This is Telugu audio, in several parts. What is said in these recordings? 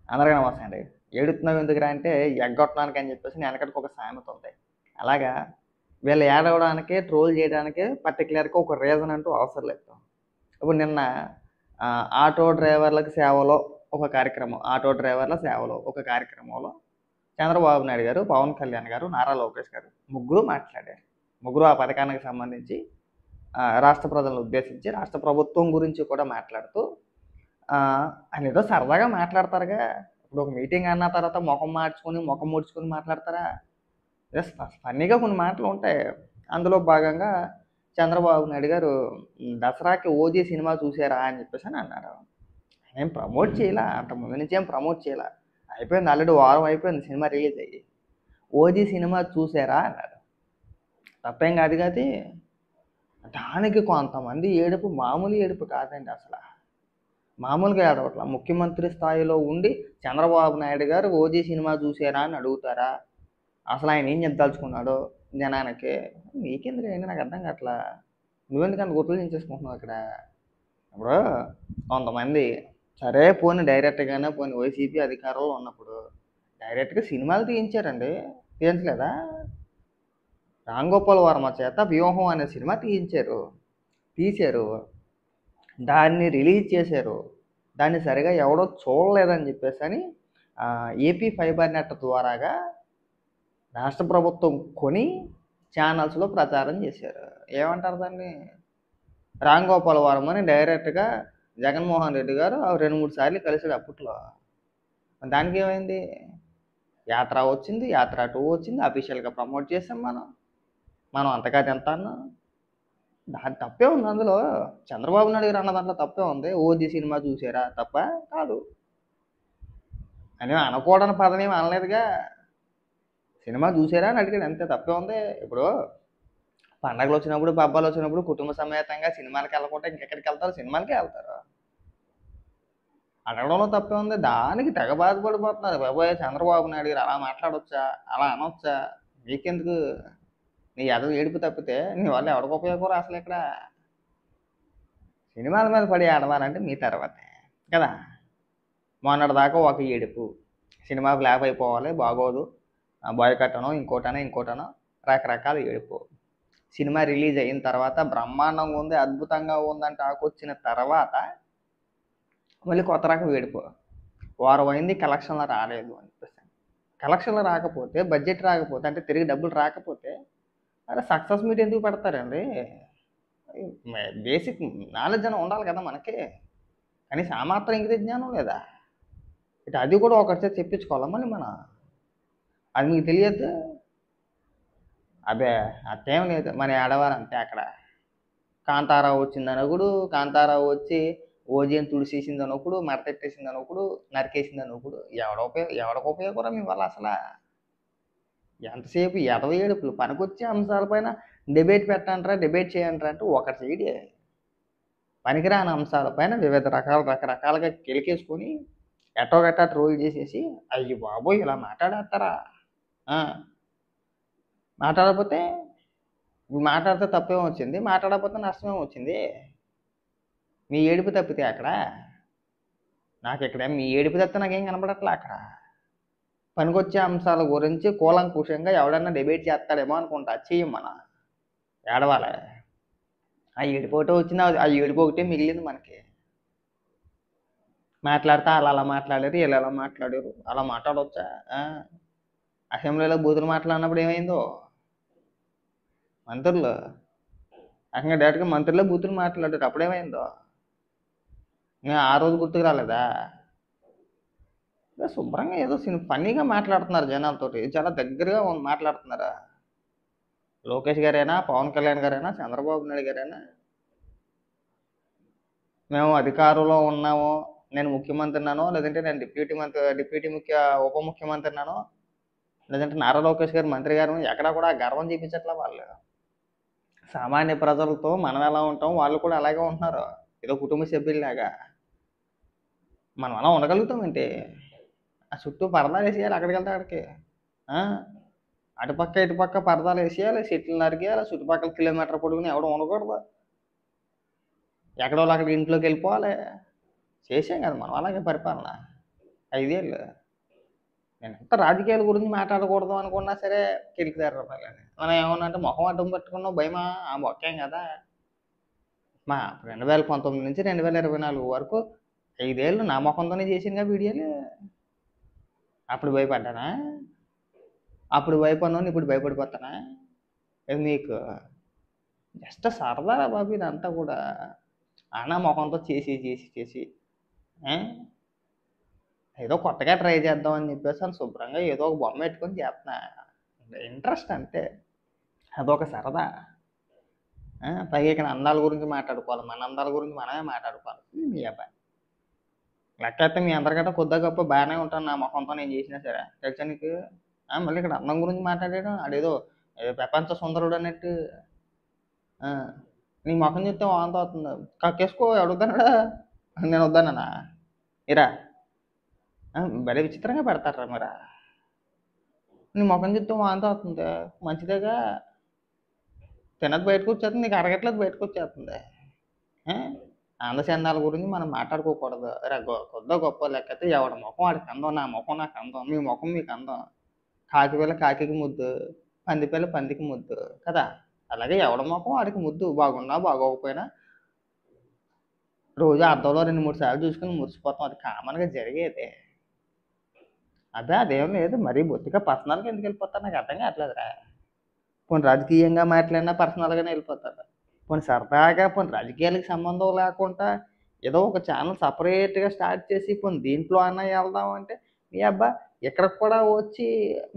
అందరికీ నమస్తే అండి. ఏడుతున్నావు ఎందుకురా అంటే ఎగ్గొట్టడానికి అని చెప్పేసి నేను వెనకటికి ఒక సామెత ఉంది. అలాగా వీళ్ళు ఏడవడానికి, ట్రోల్ చేయడానికి పర్టిక్యులర్‌గా ఒక రీజన్ అంటూ అవసరం లేదు. ఇప్పుడు నిన్న ఆటో డ్రైవర్లకు సేవలో ఒక కార్యక్రమం, ఆటో డ్రైవర్ల సేవలో ఒక కార్యక్రమంలో చంద్రబాబు నాయుడు గారు, పవన్ కళ్యాణ్ గారు, నారా లోకేష్ గారు ముగ్గురు మాట్లాడారు. ముగ్గురు ఆ పథకానికి సంబంధించి రాష్ట్ర ప్రజలను ఉద్దేశించి, రాష్ట్ర ప్రభుత్వం గురించి కూడా మాట్లాడుతూ ఆయన ఏదో సరదాగా మాట్లాడతారుగా. ఇప్పుడు ఒక మీటింగ్ అన్న తర్వాత ముఖం ముడుచుకొని మాట్లాడతారా? జస్ట్ ఫన్నీగా కొన్ని మాటలు ఉంటాయి. అందులో భాగంగా చంద్రబాబు నాయుడు గారు దసరాకి 'ఓజీ' సినిమా చూసారా అని చెప్పేసి అన్నారు. ఏం ప్రమోట్ చేయలా, అంతకుముందు నుంచి ఏం ప్రమోట్ చేయలా. అయిపోయింది, ఆల్రెడీ వారం అయిపోయింది సినిమా రిలీజ్ అయ్యి. 'ఓజీ' సినిమా చూసారా అన్నారు. తప్పేం కాదు కాదు. దానికి కొంతమంది ఏడుపు మామూలు ఏడుపు కాదండి అసలు. మామూలుగా ఏడవట్ల. ముఖ్యమంత్రి స్థాయిలో ఉండి చంద్రబాబు నాయుడు గారు 'ఓజీ' సినిమా చూసారా అని అడుగుతారా? అసలు ఆయన ఏం చెప్పదలుచుకున్నాడో జనానికి నీకెందుకు అయింది నాకు అర్థం కావట్లా. నువ్వెందుకంత గుర్తులు దించేసుకుంటున్నావు ఇక్కడ? ఇప్పుడు కొంతమంది సరే పోనీ డైరెక్ట్గానే పోనీ వైసీపీ అధికారంలో ఉన్నప్పుడు డైరెక్ట్గా సినిమాలు తీయించారండి. తీయించలేదా? రామ్ గోపాల్ వర్మ చేత 'వ్యూహం' అనే సినిమా తీశారు. దాన్ని రిలీజ్ చేశారు. దాన్ని సరిగా ఎవడో చూడలేదని చెప్పేసి అని ఏపీ ఫైబర్ నెట్ ద్వారాగా రాష్ట్ర ప్రభుత్వం కొని ఛానల్స్లో ప్రచారం చేశారు. ఏమంటారు దాన్ని? రామ్ గోపాల్ వర్మని డైరెక్ట్గా జగన్మోహన్ రెడ్డి గారు 2-3 సార్లు కలిసాడు అప్పట్లో. దానికి ఏమైంది? యాత్ర వచ్చింది, యాత్ర 2 వచ్చింది, అఫీషియల్గా ప్రమోట్ చేసాం మనం అంతగా తింటాను. దాని తప్పే ఉంది అందులో. చంద్రబాబు నాయుడు గారు అన్న దాంట్లో తప్పే ఉంది. 'ఓజీ' సినిమా చూసారా తప్ప కాదు అని అనకూడని పదనేమి అనలేదుగా. సినిమా చూసారా అని అడిగాడు, అంతే. తప్పే ఉంది. ఇప్పుడు పండగలు వచ్చినప్పుడు, పబ్బాలు వచ్చినప్పుడు కుటుంబ సమేతంగా సినిమాలకి వెళ్ళకుండా ఇంకెక్కడికి వెళ్తారు? సినిమాలకే వెళ్తారు. అడగడంలో తప్పే ఉంది. దానికి తెగ బాధపడిపోతున్నారు. బాబోయ్, చంద్రబాబు నాయుడు గారు అలా మాట్లాడొచ్చా, అలా అనొచ్చా? నీకెందుకు? నీ ఏడుపు తప్పితే నీ వల్ల ఎవరికి ఉపయోగం అసలు ఇక్కడ? సినిమాల మీద పడి ఆడవాలంటే మీ తర్వాతే కదా. మొన్నటిదాకా ఒక ఏడుపు, సినిమా ఫ్లాప్ అయిపోవాలి, బాగోదు, బాయ్కట్ అనో ఇంకోటనో రకరకాల ఏడుపు. సినిమా రిలీజ్ అయిన తర్వాత బ్రహ్మాండంగా ఉంది, అద్భుతంగా ఉందని టాక్ వచ్చిన తర్వాత మళ్ళీ కొత్త రకం ఏడుపు. వారం అయింది కలెక్షన్లు రాలేదు అని చెప్పేసి. కలెక్షన్లు రాకపోతే, బడ్జెట్ రాకపోతే, అంటే తిరిగి డబ్బులు రాకపోతే అరే సక్సెస్ మీట్ ఎందుకు పెడతారండి? బేసిక్ నాలెడ్జ్ అని ఉండాలి కదా మనకి. కనీసం ఆ మాత్రం ఇంగిత జ్ఞానం లేదా? ఇటు అది కూడా ఒకటి చేతి చెప్పించుకోవాలా మళ్ళీ మనం? అది మీకు తెలియద్దు? అదే అట్టేం లేదు. మన ఆడవారు అంతే. అక్కడ కాంతారావు వచ్చింది అనొకడు, కాంతారావు వచ్చి 'ఓజీ'ని తుడిసేసింది అనొకడు, మడతెట్టేసింది అనొకడు, నరికేసింది అనొకడు. ఎవడికి ఉపయోగపరా మీ వల్ల అసలు? ఎంతసేపు ఎడవ ఏడుపులు. పనికొచ్చే అంశాలపైన డిబేట్ పెట్టంటారా, డిబేట్ చేయంటారా అంటే ఒకటి చేయడే. పనికిరాని అంశాలపైన వివిధ రకరకాలుగా కెలికేసుకొని ఎట్టోగట్టా ట్రోల్ చేసేసి అయ్యి బాబోయ్ ఇలా మాట్లాడేస్తారా? మాట్లాడకపోతే మాట్లాడితే తప్పేమో వచ్చింది, మాట్లాడకపోతే నష్టమేమో వచ్చింది. మీ ఏడుపు తప్పితే అక్కడ నాకు ఇక్కడ మీ ఏడుపు తప్పితే నాకేం కనపడట్లే. అక్కడ పనికొచ్చే అంశాల గురించి కూలంకుషంగా ఎవడన్నా డిబేట్ చేస్తాడేమో అనుకుంటా. చెయ్యం మన ఏడవాలి. ఆ ఏడుపు ఒకటే వచ్చింది, ఆ ఏడుపు ఒకటే మిగిలింది మనకి. మాట్లాడితే అలా మాట్లాడారు, వీళ్ళు ఎలా మాట్లాడారు, అలా మాట్లాడవచ్చా? అసెంబ్లీలో బూతులు మాట్లాడినప్పుడు ఏమైందో? మంత్రులు అసలు డైరెక్ట్గా మంత్రులే బూతులు మాట్లాడారు, అప్పుడేమైందో? ఇంకా ఆ రోజు గుర్తుకు రాలేదా? శుభ్రంగా ఏదో ఫన్నీగా మాట్లాడుతున్నారు జనాలతోటి, చాలా దగ్గరగా మాట్లాడుతున్నారా? లోకేష్ గారైనా, పవన్ కళ్యాణ్ గారైనా, చంద్రబాబు నాయుడు గారైనా మేము అధికారంలో ఉన్నాము, నేను ముఖ్యమంత్రినానో, లేదంటే నేను ఉప ముఖ్యమంత్రినానో, లేదంటే నారా లోకేష్ గారు మంత్రి గారు ఎక్కడా కూడా గర్వం చూపించట్లా. వాళ్ళు సామాన్య ప్రజలతో మనం ఎలా ఉంటాం, వాళ్ళు కూడా అలాగే ఉంటున్నారు. ఏదో కుటుంబ సభ్యుల్లాగా మనం అలా ఉండగలుగుతాం ఏంటి? ఆ చుట్టూ పరదాలు వేసేయాలి, అక్కడికి వెళ్తే అక్కడికి. అటుపక్క ఇటుపక్క పరదాలు వేసేయాలి, చెట్లు నరికేయాలి, చుట్టుపక్కల కిలోమీటర్ పొడుగుని ఎవడో ఉండకూడదు, ఎక్కడో అక్కడ ఇంట్లోకి వెళ్ళిపోవాలి. చేసాం కదా మనం అలాగే పరిపాలన. 5 ఏళ్ళు. నేను ఎంత రాజకీయాల గురించి మాట్లాడకూడదు అనుకున్నా సరే కిరికితారు రూపాయలని. మనం ఏమన్నా అంటే మొహం అడ్డం పెట్టుకున్నావు భయమా ఆ మొక్కేం కదా. మా 2019 నుంచి 2024 వరకు 5 ఏళ్ళు నా మొఖంతోనే చేసిందిగా వీడియోలు. అప్పుడు భయపడ్డానా? అప్పుడు భయపడినోడిని ఇప్పుడు భయపడిపోతానా? ఇది మీకు జస్ట్ సరదారా బాబు ఇదంతా కూడా. నా మొఖంతో చేసి చేసి చేసి ఆ? ఏదో కొత్తగా ట్రై చేద్దామని చెప్పేసి అని శుభ్రంగా ఏదో ఒక బొమ్మ పెట్టుకొని చేస్తున్నా. ఇంట్రెస్ట్ అంతే, అదొక సరదా. పైగా ఇక్కడ అందాల గురించి మాట్లాడుకోవాలి, మన అందాల గురించి మనమే మాట్లాడుకోవాలి. మీ అబ్బాయి లెక్క అయితే మీ అందరికంటే కొద్దిగా గొప్ప బాగానే ఉంటాను నా ముఖంతో నేను చేసినా సరే, తెలుసా నీకు? మళ్ళీ ఇక్కడ అందం గురించి మాట్లాడాడు అదేదో ఏదో ప్రపంచ సుందరుడు అన్నట్టు. ఆ, నీ ముఖం చూస్తే వాంత అవుతుంది, కక్కేసుకో అడుగుతాడా? నేను వద్దానా? ఇరా భలే విచిత్రంగా పెడతారా మీరా. నీ ముఖం చూస్తే వాంత అవుతుంది, మంచిదేగా. తినది బయటకు వచ్చేస్తుంది, నీకు అరగట్లేదు బయటకు వచ్చేస్తుంది. ఆ? అందచందాల గురించి మనం మాట్లాడుకోకూడదు. కొద్ది గొప్ప లెక్క అయితే ఎవడి ముఖం వాడికి అందం, నా ముఖం నాకు అందం, మీ ముఖం మీకు అందం. కాకి పిల్ల కాకికి ముద్దు, పంది పిల్ల పందికి ముద్దు కదా. అలాగే ఎవడి ముఖం వాడికి ముద్దు, బాగున్నా బాగోకపోయినా రోజు అద్దంలో 2-3 సార్లు చూసుకుని మురిసిపోతాం, అది కామన్గా జరిగేది. అదే అదేం లేదు, మరీ బొత్తిగా పర్సనల్గా ఎందుకు వెళ్ళిపోతారు నాకు అర్థం కావట్లేదురా. పోనీ రాజకీయంగా మాట్లాడినా పర్సనల్గానే వెళ్ళిపోతారు. పోనీ సరదాగా పోనీ రాజకీయాలకు సంబంధం లేకుండా ఏదో ఒక ఛానల్ సపరేట్గా స్టార్ట్ చేసి పోనీ దీంట్లో అన్నా వెళ్దాం అంటే మీ అబ్బా ఇక్కడికి కూడా వచ్చి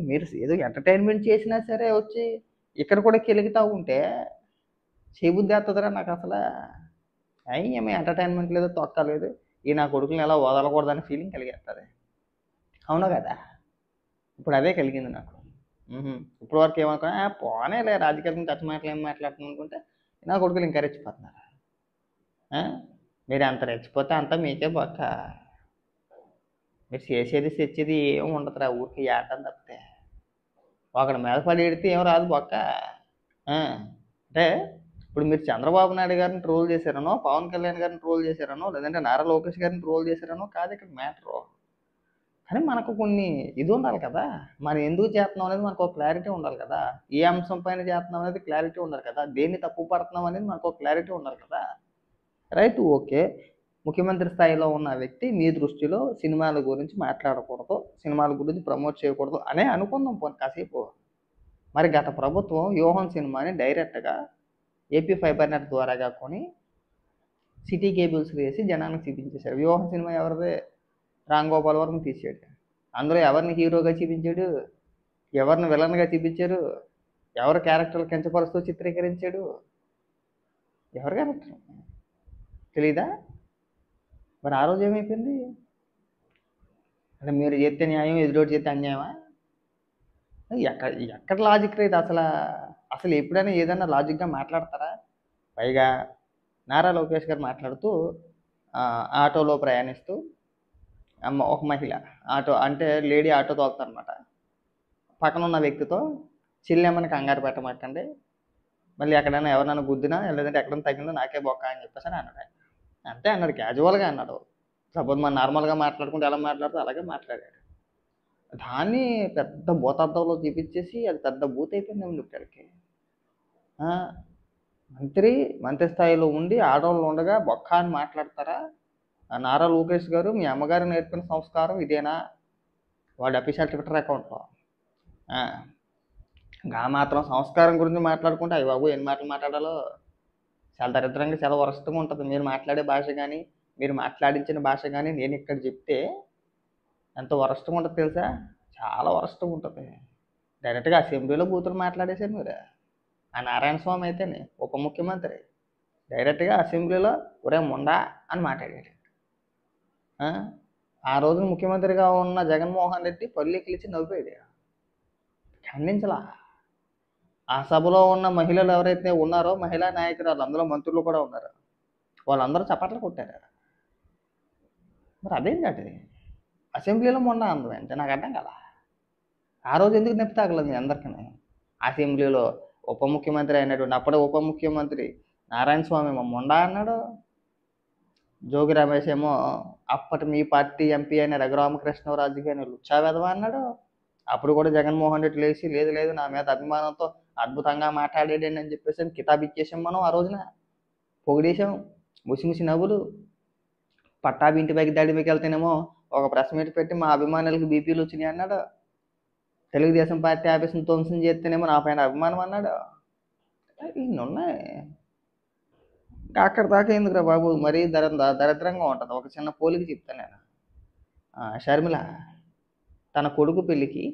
మీరు ఏదో ఎంటర్టైన్మెంట్ చేసినా సరే వచ్చి ఇక్కడ కూడా కెలుగుతూ ఉంటే చేయబుద్ధి వేస్తుందిరా నాకు అసలు. ఏమీ ఎంటర్టైన్మెంట్ లేదు, తొక్కలేదు, ఈ నా కొడుకుని ఎలా వదలకూడదని ఫీలింగ్ కలిగేస్తుంది. అవునా కదా? ఇప్పుడు అదే కలిగింది నాకు. ఇప్పుడు వరకు ఏమనుకున్నా పోనేలే రాజకీయాల గురించి టచ్ మాటలు ఏం మాట్లాడుతున్నాను అనుకుంటే నా కొడుకులు ఇంకా రెచ్చిపోతున్నారు. మీరు అంత రెచ్చిపోతే అంతా మీకే బొక్క. మీరు చేసేది తెచ్చేది ఏం ఉండదురా, ఊరికి ఆటం తప్పితే. ఒకడి మీద పడి ఎడితే ఏం రాదు బొక్క. అంటే ఇప్పుడు మీరు చంద్రబాబు నాయుడు గారిని ట్రోల్ చేశారనో, పవన్ కళ్యాణ్ గారిని ట్రోల్ చేశారనో, లేదంటే నారా లోకేష్ గారిని ట్రోల్ చేశారనో కాదు ఇక్కడ మ్యాటరు. కానీ మనకు కొన్ని ఇది ఉండాలి కదా, మనం ఎందుకు చేస్తున్నాం అనేది మనకు ఒక క్లారిటీ ఉండాలి కదా. ఏ అంశం పైన చేస్తున్నాం అనేది క్లారిటీ ఉండాలి కదా, దేన్ని తప్పు పడుతున్నాం అనేది మనకు ఒక క్లారిటీ ఉండాలి కదా. Right, okay. ముఖ్యమంత్రి స్థాయిలో ఉన్న వ్యక్తి మీ దృష్టిలో సినిమాల గురించి మాట్లాడకూడదు, సినిమాల గురించి ప్రమోట్ చేయకూడదు అనే అనుకుందాం పోనీ కాసేపు. మరి గత ప్రభుత్వం వ్యూహం సినిమాని డైరెక్ట్గా ఏపీ ఫైబర్ నెట్ ద్వారాగా కొని సిటీ కేబుల్స్ వేసి జనానికి చూపించేశారు. వ్యూహం సినిమా ఎవరిదే? రామ్ గోపాల్ వర్మ తీసాడు. అందులో ఎవరిని హీరోగా చూపించాడు, ఎవరిని విలన్గా చూపించారు, ఎవరి క్యారెక్టర్లు కించపరుస్తూ చిత్రీకరించాడు, ఎవరి క్యారెక్టర్ తెలీదా? మరి ఆ రోజు ఏమైపోయింది? అంటే మీరు చేస్తే న్యాయం, ఎదురోటి చేస్తే అన్యాయమా? ఎక్కడ లాజిక్ రైతు అసలు? అసలు ఎప్పుడైనా ఏదైనా లాజిక్గా మాట్లాడతారా? పైగా నారా లోకేష్ గారు మాట్లాడుతూ ఆటోలో ప్రయాణిస్తూ ఒక మహిళ ఆటో అంటే లేడీ ఆటో తోలుతారనమాట, పక్కన ఉన్న వ్యక్తితో చిల్లెమ్మని కంగారు పెట్టమాకండి, మళ్ళీ ఎక్కడైనా ఎవరైనా గుద్దినా లేదంటే ఎక్కడైనా తగ్గిందో నాకే బొక్క అని చెప్పేసి అని అన్నాడు. అంతే అన్నాడు, క్యాజువల్గా అన్నాడు. సపోజ్ మనం నార్మల్గా మాట్లాడుకుంటే ఎలా మాట్లాడుతూ అలాగే మాట్లాడాడు. దాన్ని పెద్ద భూతార్థంలో చూపించేసి అది పెద్ద భూత అయిపోయింది ఏమి ఇక్కడికి. మంత్రి స్థాయిలో ఉండి ఆడవాళ్ళు ఉండగా బొక్క అని మాట్లాడతారా? నారా లోకేష్ గారు మీ అమ్మగారు నేర్పిన సంస్కారం ఇదేనా? వాడి అఫీషియల్ ట్విట్టర్ అకౌంట్లో మాత్రం సంస్కారం గురించి మాట్లాడుకుంటే అయ్యి బాబు ఎన్ని మాటలు మాట్లాడాలో చాలా దరిద్రంగా చాలా వరస్ట్గా ఉంటుంది. మీరు మాట్లాడే భాష కానీ మీరు మాట్లాడించిన భాష కానీ నేను ఇక్కడ చెప్తే ఎంత వరస్ట్గా ఉంటుంది తెలుసా? చాలా వరస్ట్గా ఉంటుంది. డైరెక్ట్గా అసెంబ్లీలో బూతులు మాట్లాడేశారు మీరు. ఆ నారాయణ స్వామి అయితేనే ఉప ముఖ్యమంత్రి డైరెక్ట్గా అసెంబ్లీలో ఒరే ముండా అని మాట్లాడాడు. ఆ రోజున ముఖ్యమంత్రిగా ఉన్న జగన్మోహన్ రెడ్డి పల్లెకిలిచి నవ్వాడు, ఖండించలా. ఆ సభలో ఉన్న మహిళలు ఎవరైతే ఉన్నారో మహిళా నాయకురాలు, అందులో మంత్రులు కూడా ఉన్నారు, వాళ్ళందరూ చప్పట్లు కొట్టారు. మరి అదేంటి అది అసెంబ్లీలో మొన్న అందం అంటే నాకు అర్థం కదా. ఆ రోజు ఎందుకు నొప్పి తాగలేదు మీ అందరికీ? అసెంబ్లీలో ఉప ముఖ్యమంత్రి అయినటువంటి అప్పుడే ఉప ముఖ్యమంత్రి నారాయణ స్వామి మొండా అన్నాడు. జోగి రమేష్ ఏమో అప్పటి మీ పార్టీ ఎంపీ అయిన రఘురామకృష్ణరాజు గారిని లుచ్చా వెధవా అన్నాడు. అప్పుడు కూడా జగన్మోహన్ రెడ్డి లేచి లేదు లేదు నా మీద అభిమానంతో అద్భుతంగా మాట్లాడాడండి అని చెప్పేసి కితాబ్ ఇచ్చేసాం మనం ఆ రోజున. పొగిడేసాం. ముసిముసి నవ్వులు. పట్టాభి ఇంటి పైకి దాడి పైకి వెళ్తేనేమో ఒక ప్రెస్ మీట్ పెట్టి మా అభిమానులకి బీపీలు వచ్చినాయి అన్నాడు. తెలుగుదేశం పార్టీ ఆఫీసును ధ్వంసం చేస్తేనేమో నా పైన అభిమానం అన్నాడు. ఇన్ని ఉన్నాయి. అక్కడ దాకా ఎందుకురా బాబు, మరీ దరిద్రంగా ఉంటుంది. ఒక చిన్న పోలిక చెప్తాను నేను. షర్మిల తన కొడుకు పెళ్ళికి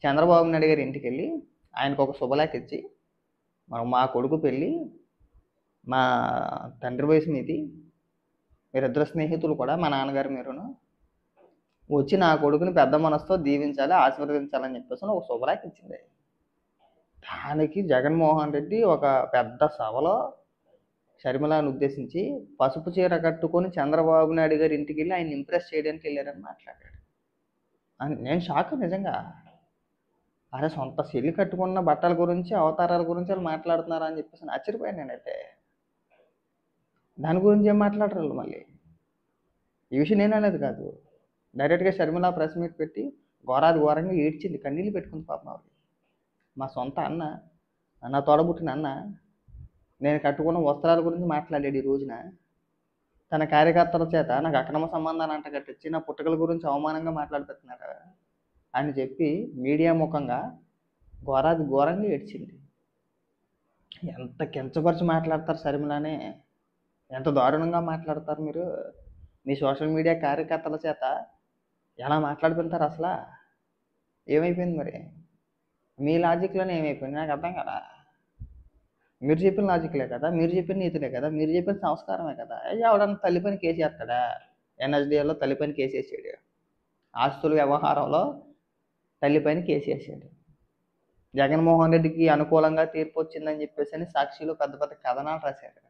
చంద్రబాబు నాయుడు గారి ఇంటికి వెళ్ళి ఆయనకు ఒక శుభలేఖ ఇచ్చి, మా కొడుకు పెళ్ళి మా తండ్రి వయసు మీది, మీరిద్దరు స్నేహితులు కూడా మా నాన్నగారు మీరును వచ్చి నా కొడుకుని పెద్ద మనసుతో దీవించాలి ఆశీర్వదించాలని చెప్పేసి ఒక శుభలేఖ ఇచ్చింది. దానికి జగన్మోహన్ రెడ్డి ఒక పెద్ద సభలో షర్మిలాను ఉద్దేశించి పసుపు చీర కట్టుకొని చంద్రబాబు నాయుడు గారి ఇంటికి వెళ్ళి ఆయన ఇంప్రెస్ చేయడానికి వెళ్ళారని మాట్లాడాడు. నేను షాక్ నిజంగా. అరే సొంత చెల్లి కట్టుకున్న బట్టల గురించి అవతారాల గురించి వాళ్ళు మాట్లాడుతున్నారా అని చెప్పేసి ఆశ్చర్యపోయాను నేనైతే. దాని గురించి ఏం మాట్లాడరు మళ్ళీ. ఈ విషయం నేను అనేది కాదు, డైరెక్ట్గా షర్మిల ప్రెస్ మీట్ పెట్టి ఘోరంగా ఏడ్చింది, కన్నీళ్ళు పెట్టుకుంది పాపం ఆవిడ. మా సొంత అన్న, నా తోడబుట్టిన అన్న నేను కట్టుకున్న వస్త్రాల గురించి మాట్లాడాడు ఈ రోజున. తన కార్యకర్తల చేత నాకు అక్రమ సంబంధాలు అంట కట్టించి నా పుట్టుకల గురించి అవమానంగా మాట్లాడుతున్నారు అని చెప్పి మీడియా ముఖంగా ఘోరంగా ఏడ్చింది. ఎంత కించపరిచి మాట్లాడతారు షర్మిలానే, ఎంత దారుణంగా మాట్లాడతారు మీరు. మీ సోషల్ మీడియా కార్యకర్తల చేత ఎలా మాట్లాడుతుంటారు అసలు. ఏమైపోయింది మరి మీ లాజిక్లోనే ఏమైపోయింది నాకు అర్థం కదా. మీరు చెప్పిన లాజిక్లే కదా, మీరు చెప్పిన నీతులే కదా, మీరు చెప్పిన సంస్కారమే కదా. ఎవడన్నా తల్లిపైన కేసు వేస్తాడా? ఎన్ఎస్డిఎల్లో తల్లిపైన కేసు వేసాడు, ఆస్తుల వ్యవహారంలో తల్లిపైన కేసు వేసాడు. జగన్మోహన్ రెడ్డికి అనుకూలంగా తీర్పు వచ్చిందని చెప్పేసి అని సాక్షిలో పెద్ద పెద్ద కథనాలు రాశారు.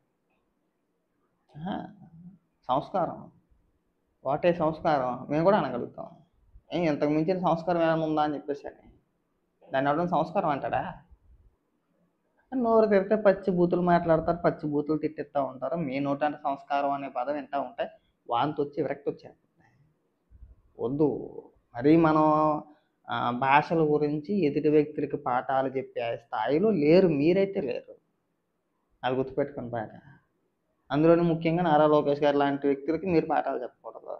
సంస్కారం వాటే సంస్కారం మేము కూడా అనగలుగుతాం. ఇంతకు మించిన సంస్కారం ఏమైనా ఉందా అని చెప్పేసి అని దాన్ని ఎవరైనా సంస్కారం అంటాడా? నోరు తిరిగితే పచ్చి బూతులు మాట్లాడతారు, పచ్చి బూతులు తిట్టిస్తూ ఉంటారు. మీ నోటంటే సంస్కారం అనే పదం వింటూ ఉంటే వాంతి వచ్చి విరక్తి వచ్చేస్తుంది. వద్దు. మరీ మనం భాషల గురించి ఎదుటి వ్యక్తులకి పాఠాలు చెప్పే స్థాయిలో లేరు, మీరైతే లేరు. అది గుర్తుపెట్టుకుని బాగా. అందులోనే ముఖ్యంగా నారా లోకేష్ గారు లాంటి వ్యక్తులకి మీరు పాఠాలు చెప్పకూడదు.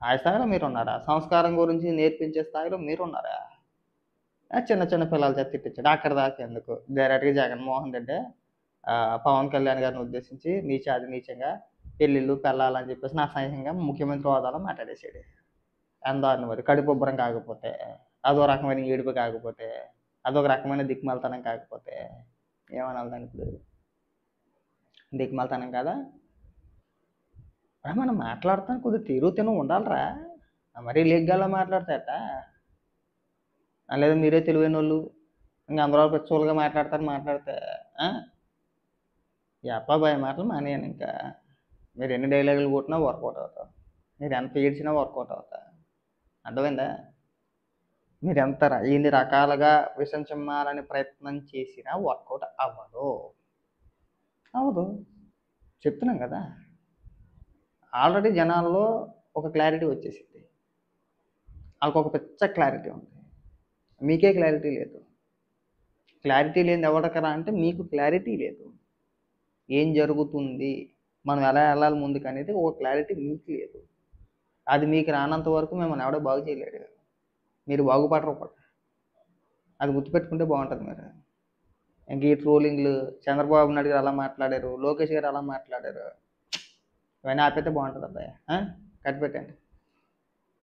ఆ స్థాయిలో మీరు ఉన్నారా? సంస్కారం గురించి నేర్పించే స్థాయిలో మీరు ఉన్నారా? చిన్న చిన్న పిల్లల చేత తిట్టించాడు. అక్కడ దాకా ఎందుకు, డైరెక్ట్గా జగన్మోహన్ రెడ్డి పవన్ కళ్యాణ్ గారిని ఉద్దేశించి నీచంగా పెళ్ళిళ్ళు పెళ్ళాలని చెప్పేసి నా సహాయంగా ముఖ్యమంత్రి హోదాలో మాట్లాడేసాడు. ఎందాన్ని మరి కడుపుబ్బరం కాకపోతే, అదో రకమైన ఏడుపు కాకపోతే, అదొక రకమైన దిక్కుమాలతనం కాకపోతే ఏమనాలి దాని? ఇప్పుడు దిక్కుమాలతనం కదా. మనం మాట్లాడతాను కొద్దిగా తీరు ఉండాలిరా. మరీ లేగ్గాలో మాట్లాడతాయట. లేదా మీరే తెలివైన వాళ్ళు ఇంకా అందరూ పెచ్చోళ్ళుగా మాట్లాడితే ఈ అబ్బాయి మాటలు మానేయండి. ఇంకా మీరు ఎన్ని డైలాగులు కొట్టినా వర్కౌట్ అవుతావు, మీరు ఎంత ఏడ్చినా వర్కౌట్ అవుతా. అర్థమైందా? మీరు ఎన్ని రకాలుగా విషం చిమ్మాలని ప్రయత్నం చేసినా వర్కౌట్ అవ్వదు. చెప్తున్నాం కదా. ఆల్రెడీ జనాల్లో ఒక క్లారిటీ వచ్చేసింది, వాళ్ళకు ఒక పెద్ద క్లారిటీ ఉంది. మీకే క్లారిటీ లేదు. క్లారిటీ లేని ఎవరికరా అంటే మీకు క్లారిటీ లేదు. ఏం జరుగుతుంది, మనం ఎలా వెళ్ళాలి ముందుకు అనేది ఒక క్లారిటీ మీకు లేదు. అది మీకు రానంత వరకు మిమ్మల్ని ఎవడో బాగు చేయలేడు, మీరు బాగుపడరు కూడా. అది గుర్తుపెట్టుకుంటే బాగుంటుంది. మీరు ఇంక ఈ ట్రోలింగ్లు, చంద్రబాబు నాయుడు గారు అలా మాట్లాడారు, లోకేష్ గారు అలా మాట్లాడారు, ఇవన్నీ ఆపైతే బాగుంటుంది అబ్బాయి. కట్టిపెట్టండి.